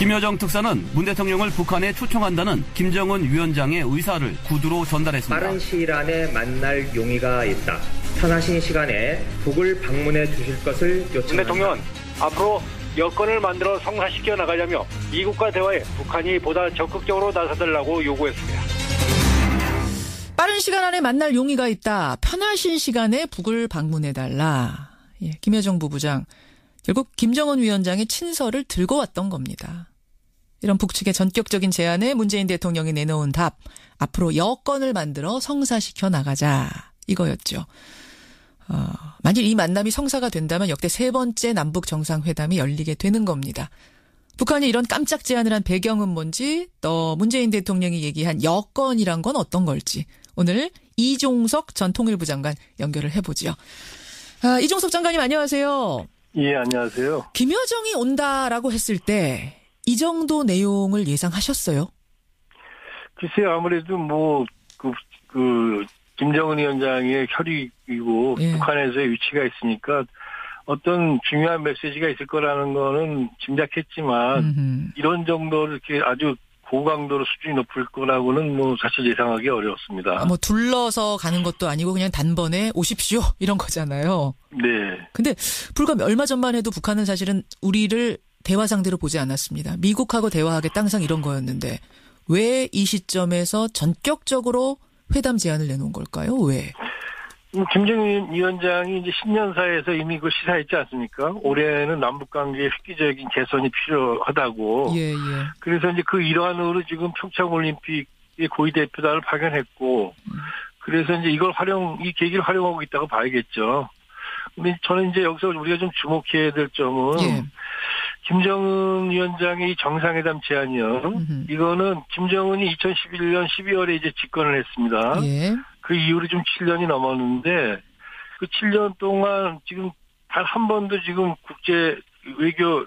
김여정 특사는 문 대통령을 북한에 초청한다는 김정은 위원장의 의사를 구두로 전달했습니다. 빠른 시일 안에 만날 용의가 있다. 편하신 시간에 북을 방문해 주실 것을 요청합니다. 문 대통령은 앞으로 여건을 만들어 성사시켜 나가려며 미국과 대화에 북한이 보다 적극적으로 나서달라고 요구했습니다. 빠른 시간 안에 만날 용의가 있다. 편하신 시간에 북을 방문해달라. 예, 김여정 부부장. 결국 김정은 위원장의 친서를 들고 왔던 겁니다. 이런 북측의 전격적인 제안에 문재인 대통령이 내놓은 답. 앞으로 여건을 만들어 성사시켜 나가자. 이거였죠. 만일 이 만남이 성사가 된다면 역대 세 번째 남북 정상회담이 열리게 되는 겁니다. 북한이 이런 깜짝 제안을 한 배경은 뭔지, 또 문재인 대통령이 얘기한 여건이란 건 어떤 걸지 오늘 이종석 전 통일부 장관 연결을 해보죠. 이종석 장관님 안녕하세요. 예, 안녕하세요. 김여정이 온다라고 했을 때 이 정도 내용을 예상하셨어요? 글쎄요, 아무래도 김정은 위원장의 혈육이고 예. 북한에서의 위치가 있으니까 어떤 중요한 메시지가 있을 거라는 거는 짐작했지만 이런 정도로 이렇게 아주 고강도로 수준이 높을 거라고는 사실 예상하기 어려웠습니다. 둘러서 가는 것도 아니고 그냥 단번에 오십시오 이런 거잖아요. 네. 근데 불과 얼마 전만 해도 북한은 사실은 우리를 대화 상대로 보지 않았습니다. 미국하고 대화하겠다 항상 이런 거였는데 왜 이 시점에서 전격적으로 회담 제안을 내놓은 걸까요? 왜? 김정은 위원장이 이제 신년사에서 이미 그 시사했지 않습니까? 올해는 남북관계의 획기적인 개선이 필요하다고. 예. 그래서 이제 그 일환으로 지금 평창올림픽의 고위 대표단을 파견했고, 그래서 이제 이 계기를 활용하고 있다고 봐야겠죠. 근데 저는 이제 여기서 우리가 좀 주목해야 될 점은, 예. 김정은 위원장의 이 정상회담 제안이요. 이거는 김정은이 2011년 12월에 이제 집권을 했습니다. 예. 그 이후로 좀 7년이 넘었는데 그 7년 동안 지금 단 한 번도 지금 국제 외교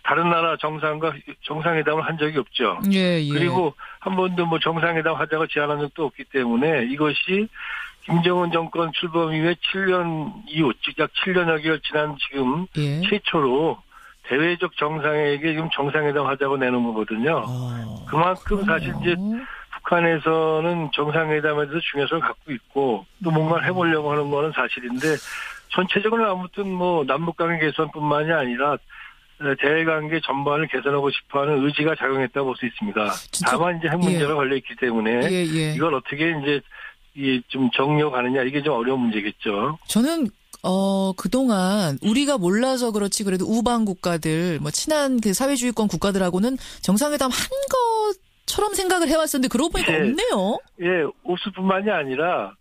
다른 나라 정상과 정상회담을 한 적이 없죠. 예. 그리고 한 번도 정상회담 하자고 제안한 적도 없기 때문에 이것이 김정은 정권 출범 이후에 7년 이후, 약 7년여 개월 지난 지금 예. 최초로 대외적 정상에게 지금 정상회담 하자고 내놓은 거거든요. 그만큼 사실 이제 북한에서는 정상회담에 대해서 중요성을 갖고 있고 또 뭔가를 해보려고 하는 거는 사실인데 전체적으로 아무튼 남북관계 개선뿐만이 아니라 대외관계 전반을 개선하고 싶어하는 의지가 작용했다고 볼 수 있습니다. 다만 이제 핵 문제가 걸려있기 때문에 이걸 어떻게 이제 좀 정리하느냐 이게 좀 어려운 문제겠죠. 저는 그동안 우리가 몰라서 그렇지 그래도 우방 국가들 친한 그 사회주의권 국가들하고는 정상회담 한 것처럼 생각을 해왔었는데 그러고 보니까 없네요. 예, 옥수뿐만이 아니라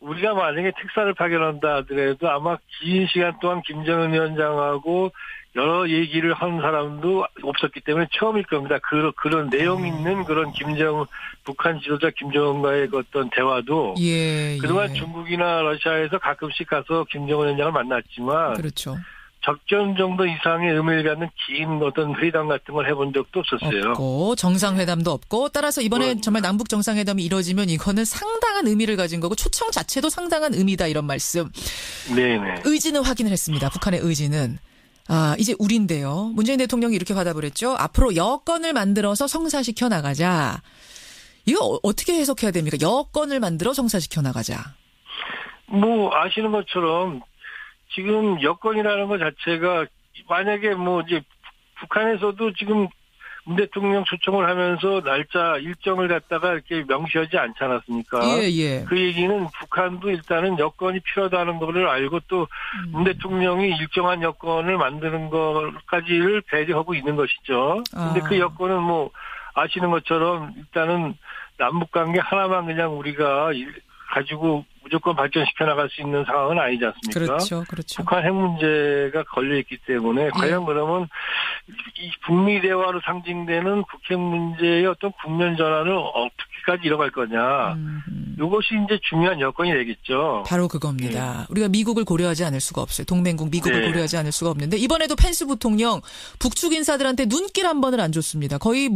우리가 만약에 특사를 파견한다 하더라도 아마 긴 시간 동안 김정은 위원장하고 여러 얘기를 한 사람도 없었기 때문에 처음일 겁니다. 그런 내용 있는 그런 북한 지도자 김정은과의 어떤 대화도 그동안 중국이나 러시아에서 가끔씩 가서 김정은 위원장을 만났지만 그렇죠. 적정 정도 이상의 의미를 갖는 긴 어떤 회담 같은 걸 해본 적도 없었어요. 없고 정상회담도 없고 따라서 이번에 정말 남북 정상회담이 이뤄지면 이거는 상당한 의미를 가진 거고 초청 자체도 상당한 의미다 이런 말씀. 네네. 의지는 확인을 했습니다. 북한의 의지는. 이제 우리인데요. 문재인 대통령이 이렇게 화답을 했죠. 앞으로 여건을 만들어서 성사시켜 나가자. 이거 어떻게 해석해야 됩니까? 여건을 만들어 성사시켜 나가자. 아시는 것처럼 지금 여건이라는 것 자체가 만약에 이제 북한에서도 지금 문 대통령 초청을 하면서 날짜 일정을 갖다가 이렇게 명시하지 않지 않았습니까? 예. 그 얘기는 북한도 일단은 여건이 필요하다는 것을 알고 또 문 대통령이 일정한 여건을 만드는 것까지를 배려하고 있는 것이죠. 근데 그 여건은 아시는 것처럼 일단은 남북관계 하나만 그냥 우리가 가지고 무조건 발전시켜 나갈 수 있는 상황은 아니지 않습니까? 그렇죠. 북한 핵 문제가 걸려있기 때문에 과연 그러면 이 북미 대화로 상징되는 북핵 문제의 어떤 국면 전환을 어떻게까지 이뤄갈 거냐. 이것이 이제 중요한 여건이 되겠죠. 바로 그겁니다. 우리가 미국을 고려하지 않을 수가 없어요. 동맹국 미국을 고려하지 않을 수가 없는데 이번에도 펜스 부통령 북측 인사들한테 눈길 한 번을 안 줬습니다. 거의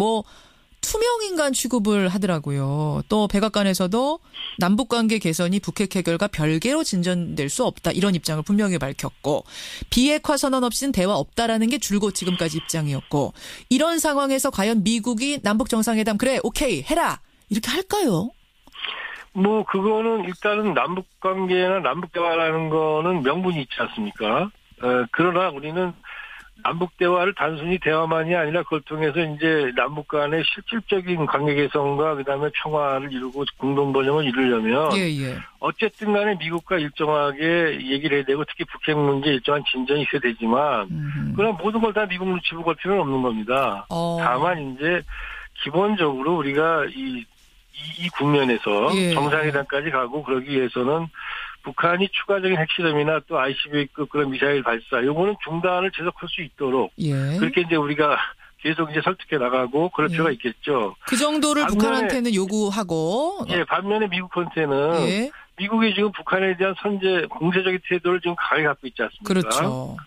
투명인간 취급을 하더라고요. 또 백악관에서도 남북관계 개선이 북핵 해결과 별개로 진전될 수 없다. 이런 입장을 분명히 밝혔고 비핵화 선언 없이는 대화 없다라는 게 줄곧 지금까지 입장이었고 이런 상황에서 과연 미국이 남북정상회담 그래 오케이 해라 이렇게 할까요? 뭐 그거는 일단은 남북관계나 남북대화라는 거는 명분이 있지 않습니까? 그러나 우리는 남북대화를 단순히 대화만이 아니라 그걸 통해서 이제 남북 간의 실질적인 관계 개선과 그다음에 평화를 이루고 공동 번영을 이루려면 어쨌든 간에 미국과 일정하게 얘기를 해야 되고 특히 북핵 문제 일정한 진전이 있어야 되지만 그럼 모든 걸 다 미국 눈치 보고 할 필요는 없는 겁니다. 다만 이제 기본적으로 우리가 이 국면에서 정상회담까지 가고 그러기 위해서는 북한이 추가적인 핵실험이나 또 ICBM급 그런 미사일 발사, 요거는 중단을 지속할 수 있도록 그렇게 이제 우리가 계속 이제 설득해 나가고 그럴 필요가 있겠죠. 그 정도를 반면에, 북한한테는 요구하고. 반면에 미국한테는 미국이 지금 북한에 대한 공세적인 태도를 지금 강하게 갖고 있지 않습니까? 그렇죠.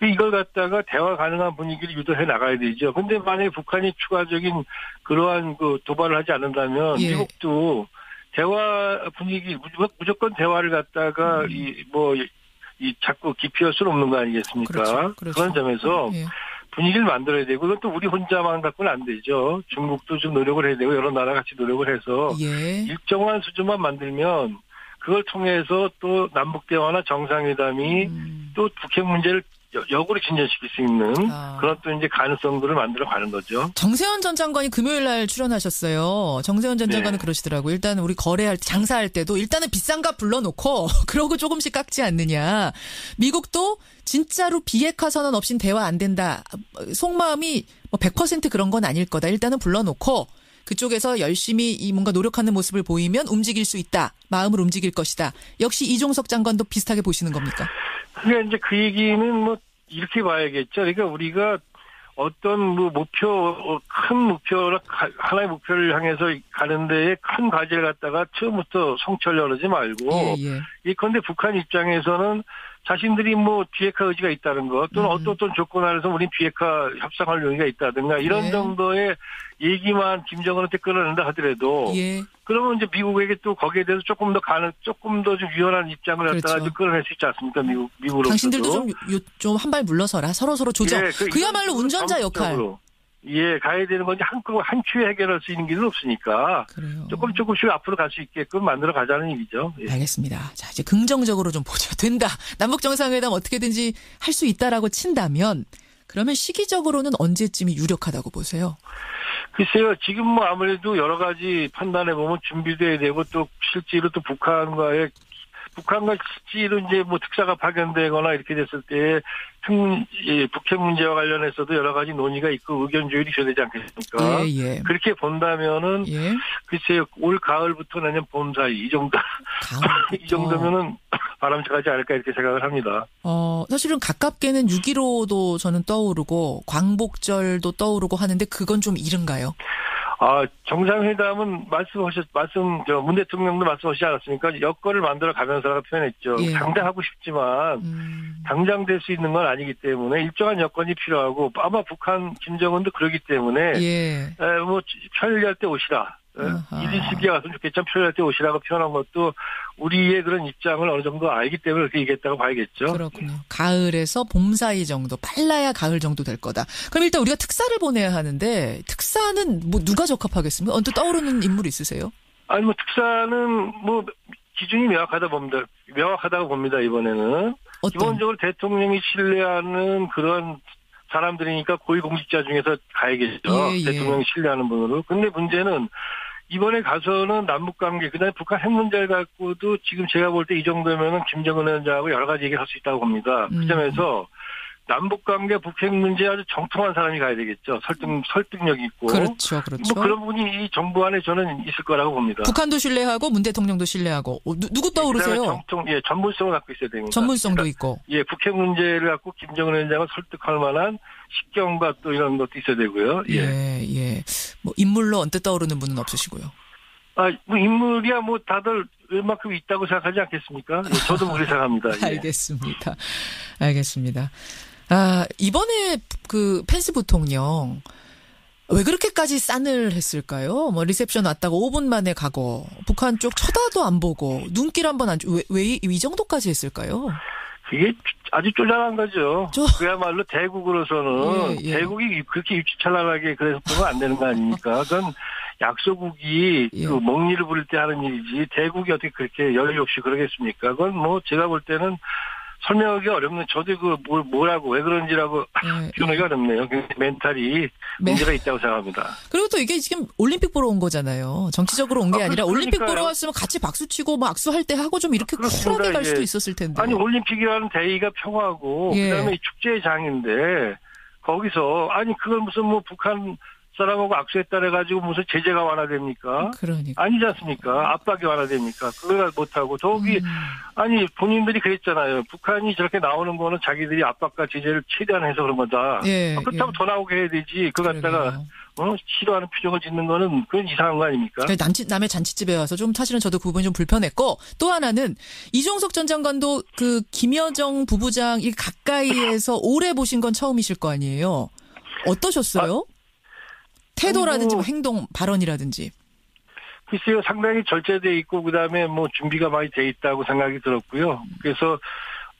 이걸 갖다가 대화 가능한 분위기를 유도해 나가야 되죠. 근데 만약에 북한이 추가적인 그러한 그 도발을 하지 않는다면 미국도 대화 분위기 무조건 대화를 갖다가 자꾸 기피할 수는 없는 거 아니겠습니까? 그렇죠. 그런 점에서 분위기를 만들어야 되고 이건 또 우리 혼자만 갖고는 안 되죠. 중국도 좀 노력을 해야 되고 여러 나라 같이 노력을 해서 일정한 수준만 만들면 그걸 통해서 또 남북 대화나 정상회담이 또 북핵 문제를 역으로 진전시킬 수 있는 그런 또 이제 가능성들을 만들어 가는 거죠. 정세현 전 장관이 금요일 날 출연하셨어요. 정세현 전 장관은 그러시더라고요. 일단 우리 거래할 때, 장사할 때도 일단은 비싼 값 불러놓고 그러고 조금씩 깎지 않느냐. 미국도 진짜로 비핵화 선언 없인 대화 안 된다. 속마음이 100% 그런 건 아닐 거다. 일단은 불러놓고 그쪽에서 열심히 뭔가 노력하는 모습을 보이면 움직일 수 있다. 마음을 움직일 것이다. 역시 이종석 장관도 비슷하게 보시는 겁니까? 그러니까 이제 그 얘기는 이렇게 봐야겠죠. 그러니까 우리가 어떤 큰 목표라 하나의 목표를 향해서 가는 데에 큰 과제를 갖다가 처음부터 성취하려고 그러지 말고 예컨대 북한 입장에서는 자신들이 비핵화 의지가 있다는 것 또는 어떤 조건 아래서 우린 비핵화 협상할 용의가 있다든가 이런 정도의 얘기만 김정은한테 끌어낸다 하더라도 그러면 이제 미국에게 또 거기에 대해서 조금 더 좀 유연한 입장을 갖다가 끌어낼 수 있지 않습니까? 미국으로서도. 당신들도 좀 한 발 물러서라. 서로 조정. 그야말로 운전자 역할. 가야 되는 건지 한 큐에 해결할 수 있는 길은 없으니까. 그래요. 조금씩 앞으로 갈 수 있게끔 만들어 가자는 얘기죠. 알겠습니다. 자, 이제 긍정적으로 좀 보죠. 된다. 남북정상회담 어떻게든지 할 수 있다라고 친다면 그러면 시기적으로는 언제쯤이 유력하다고 보세요? 글쎄요, 지금 아무래도 여러 가지 판단해 보면 준비도 해야 되고 또 실제로 또 북한과 실제로 이제 특사가 파견되거나 이렇게 됐을 때 북핵 문제와 관련해서도 여러 가지 논의가 있고 의견 조율이 있어야 되지 않겠습니까? 그렇게 본다면은 글쎄요, 올 가을부터 내년 봄 사이 이 정도면은 바람직하지 않을까 이렇게 생각을 합니다. 사실은 가깝게는 6.15도 저는 떠오르고 광복절도 떠오르고 하는데 그건 좀 이른가요? 정상회담은 문 대통령도 말씀하시지 않았습니까? 여건을 만들어 가면서라고 표현했죠. 당장 하고 싶지만 당장 될 수 있는 건 아니기 때문에 일정한 여건이 필요하고 아마 북한 김정은도 그러기 때문에 편리할 때 오시라. 이른 시기에 왔으면 좋겠지만 편리할 때 오시라고 표현한 것도 우리의 그런 입장을 어느 정도 알기 때문에 그렇게 얘기했다고 봐야겠죠. 그렇군요. 가을에서 봄 사이 정도, 빨라야 가을 정도 될 거다. 그럼 일단 우리가 특사를 보내야 하는데 특사는 누가 적합하겠습니까? 언뜻 떠오르는 인물 있으세요? 특사는 기준이 명확하다고 봅니다. 이번에는 기본적으로 대통령이 신뢰하는 그런 사람들이니까 고위공직자 중에서 가야겠죠. 대통령이 신뢰하는 분으로. 근데 문제는 이번에 가서는 남북관계, 그다음에 북한 핵 문제를 갖고도 지금 제가 볼 때 이 정도면은 김정은 위원장하고 여러 가지 얘기를 할 수 있다고 봅니다. 그 점에서 남북관계 북핵 문제에 아주 정통한 사람이 가야 되겠죠. 설득력이 있고. 그렇죠. 그런 분이 이 정부 안에 저는 있을 거라고 봅니다. 북한도 신뢰하고 문 대통령도 신뢰하고. 누구 떠오르세요? 전문성을 갖고 있어야 됩니다. 전문성도 있고. 북핵 문제를 갖고 김정은 위원장을 설득할 만한 식견과 또 이런 것도 있어야 되고요. 인물로 언뜻 떠오르는 분은 없으시고요. 인물이야 다들 웬만큼 있다고 생각하지 않겠습니까? 저도 그렇게 생각합니다. 알겠습니다. 이번에 그 펜스 부통령 왜 그렇게까지 싸늘했을까요? 뭐 리셉션 왔다고 5분 만에 가고 북한 쪽 쳐다도 안 보고 눈길 한번 안 왜 이 정도까지 했을까요? 이게 아주 쪼잔한 거죠. 그야말로 대국으로서는 예. 대국이 그렇게 입지찬란하게 그래서 보면 안 되는 거 아닙니까? 그건 약소국이 예. 그 먹리를 부릴 때 하는 일이지 대국이 어떻게 그렇게 여유 없이 그러겠습니까? 그건 뭐 제가 볼 때는 설명하기 어렵네요. 저도 그 뭐라고 왜 그런지라고 표현하기 어렵네요. 멘탈이 문제가 있다고 생각합니다. 그리고 또 이게 지금 올림픽 보러 온 거잖아요. 정치적으로 온 게 아니라 올림픽 그러니까요. 보러 왔으면 같이 박수치고 뭐 악수할 때 하고 좀 이렇게 그렇습니다. 쿨하게 갈 예. 수도 있었을 텐데. 아니 올림픽이라는 대의가 평화고 예. 그다음에 축제의 장인데 거기서 아니 그걸 무슨 뭐 북한 사람하고 악수했다 해가지고 무슨 제재가 완화됩니까? 그러니까. 아니지 않습니까? 압박이 완화됩니까? 그걸 못하고 더욱이 아니 본인들이 그랬잖아요. 북한이 저렇게 나오는 거는 자기들이 압박과 제재를 최대한 해서 그런 거다. 예, 그렇다고 더 나오게 해야 되지. 그거 갖다가 싫어하는 표정을 짓는 거는 그건 이상한 거 아닙니까? 남의 잔치집에 와서 좀 사실은 저도 그 부분이 좀 불편했고 또 하나는 이종석 전 장관도 그 김여정 부부장 이 가까이에서 오래 보신 건 처음이실 거 아니에요. 어떠셨어요? 태도라든지 뭐 행동, 발언이라든지. 글쎄요, 상당히 절제돼 있고 그다음에 뭐 준비가 많이 돼 있다고 생각이 들었고요. 그래서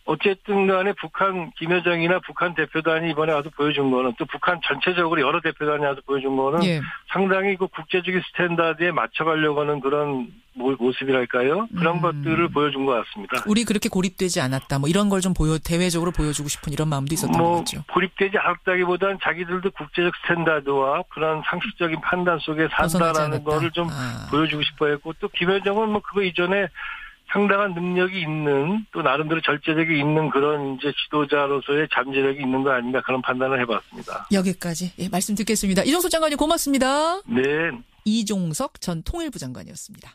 어쨌든 간에 북한 김여정이나 북한 대표단이 이번에 와서 보여준 거는 또 북한 전체적으로 여러 대표단이 와서 보여준 거는 예. 상당히 그 국제적인 스탠다드에 맞춰가려고 하는 그런 모습이랄까요? 그런 것들을 보여준 것 같습니다. 우리 그렇게 고립되지 않았다. 뭐 이런 걸 좀 대외적으로 보여주고 싶은 이런 마음도 있었던 거죠. 고립되지 않았다기보다는 자기들도 국제적 스탠다드와 그런 상식적인 판단 속에 산다라는 거를 좀 보여주고 싶어 했고 또 김여정은 뭐 그거 이전에 상당한 능력이 있는 또 나름대로 절제력이 있는 그런 이제 지도자로서의 잠재력이 있는 거 아닌가 그런 판단을 해봤습니다. 여기까지 말씀 듣겠습니다. 이종석 장관님 고맙습니다. 네. 이종석 전 통일부 장관이었습니다.